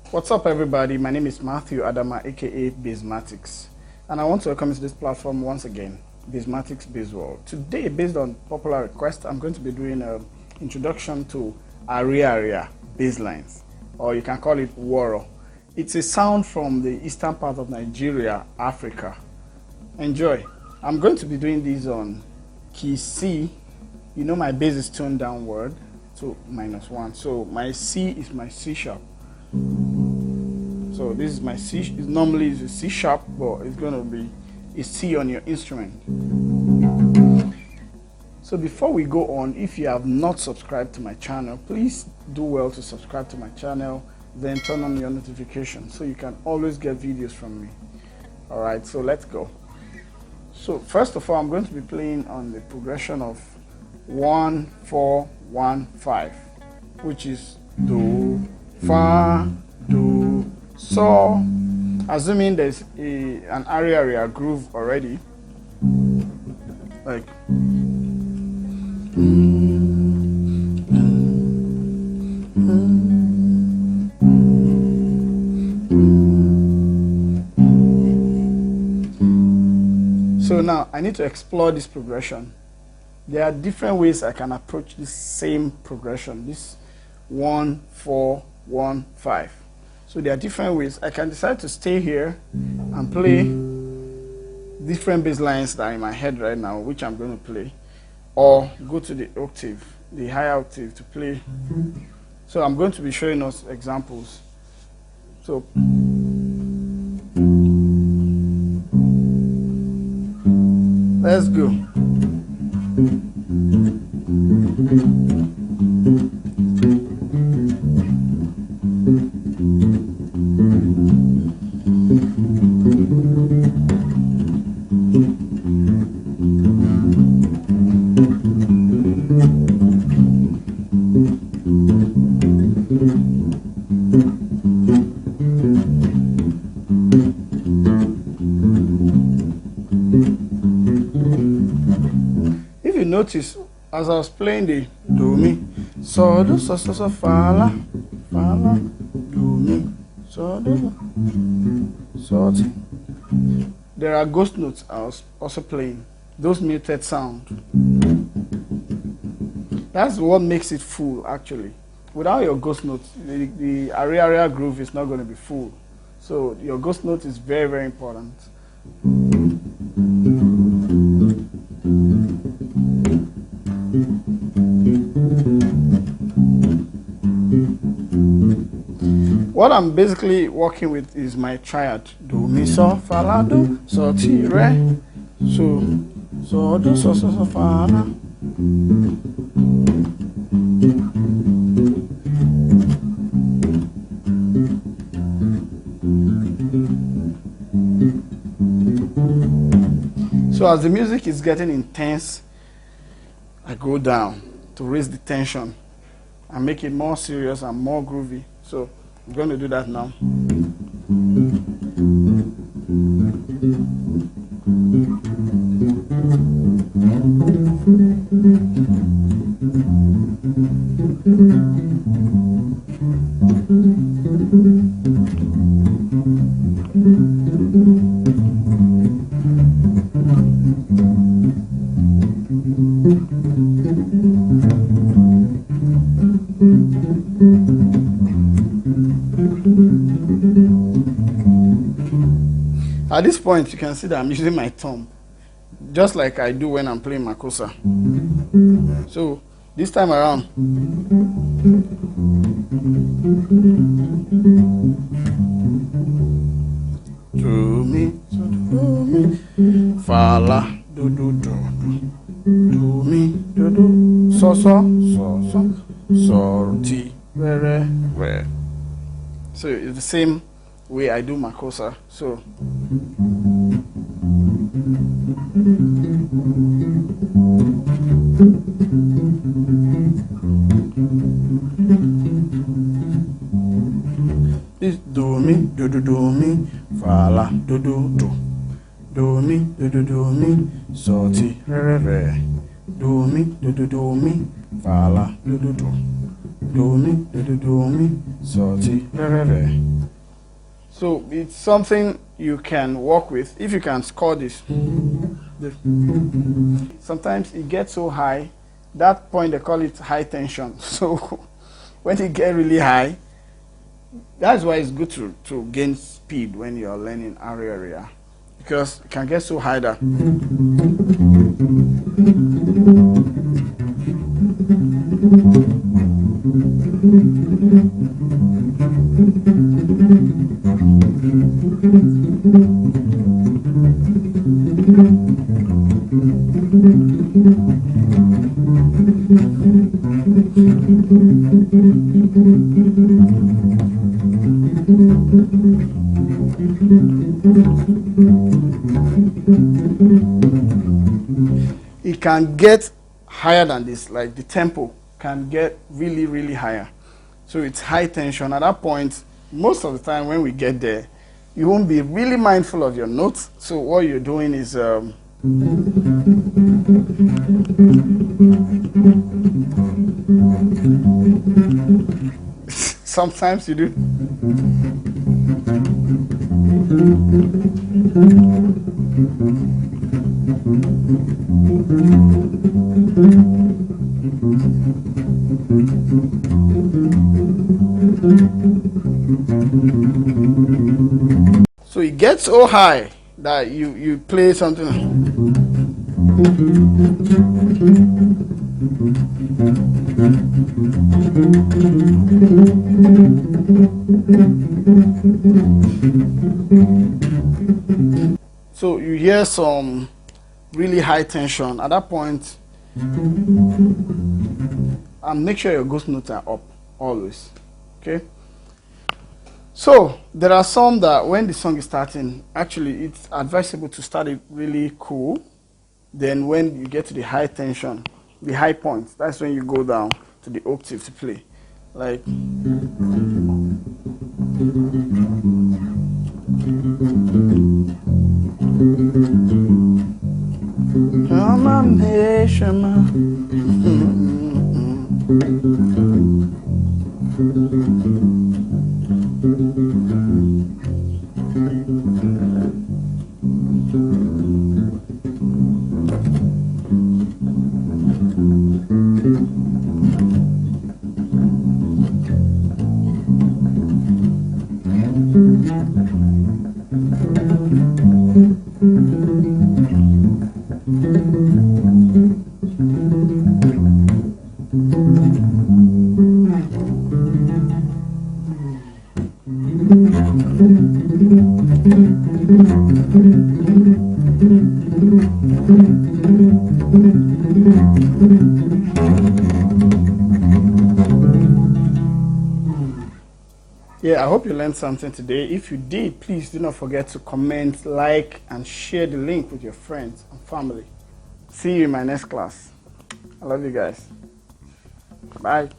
What's up, everybody? My name is Matthew Adama, aka Bassmatics, and I want to welcome you to this platform once again, Bassmatics Bass World. Today, based on popular request, I'm going to be doing an introduction to Ariaria bass lines, or you can call it Worrow. It's a sound from the eastern part of Nigeria, Africa. Enjoy. I'm going to be doing these on key C. You know my bass is tuned downward to -1, so my C is my C sharp. So this is my C. Normally it's a C sharp, but it's going to be a C on your instrument. So before we go on, if you have not subscribed to my channel, please do well to subscribe to my channel, then turn on your notifications so you can always get videos from me. Alright, so let's go. So first of all, I'm going to be playing on the progression of 1 4 1 5, which is Do, Fa, Do, So. Assuming there's an Ariaria groove already, like so now I need to explore this progression. There are different ways I can approach this same progression, this 1 4 1 5. So there are different ways. I can decide to stay here and play different bass lines that are in my head right now, which I'm going to play, or go to the octave, the higher octave, to play. So I'm going to be showing us examples. So let's go. If you notice, as I was playing the Do Mi, So Do So So So Fa La, Do Mi, So Do So Ti. There are ghost notes I was also playing, those muted sound. That's what makes it full actually. Without your ghost notes, the Ariaria groove is not going to be full. So your ghost note is very, very important. What I'm basically working with is my triad. Do, Mi, So, Fa, La, Do, So, Ti, Re. So, So, Do, So, So, So, Fa, La. So as the music is getting intense, I go down to raise the tension and make it more serious and more groovy. So I'm going to do that now. At this point, you can see that I'm using my thumb, just like I do when I'm playing makossa. So this time around, Do Mi, Do Mi, Fa La, Do Do Do Do Mi, Do Do, So So So So So Ti, Re Re Re. So it's the same way I do makossa. So this Do Mi, Do Do Do Mi, Fa La, Do Do Do, do mi, do mi, so ti re re, do mi, do mi, fa la, do mi, do mi, so ti re re. So it's something you can work with if you can score this. Sometimes it gets so high, that point they call it high tension. So when it gets really high, that's why it's good to gain speed when you're learning Ariaria, because it can get so high that it can get higher than this, like the tempo can get really, really higher. So it's high tension. At that point, most of the time when we get there, you won't be really mindful of your notes. So what you're doing is sometimes you do. So it gets so high that you play something. So you hear some really high tension at that point, and make sure your ghost notes are up always. Okay. So there are some that when the song is starting, actually it's advisable to start it really cool. Then when you get to the high tension, the high point, that's when you go down to the octave to play. Like yeah, I hope you learned something today. If you did, please do not forget to comment, like, and share the link with your friends and family. See you in my next class. I love you guys. Bye.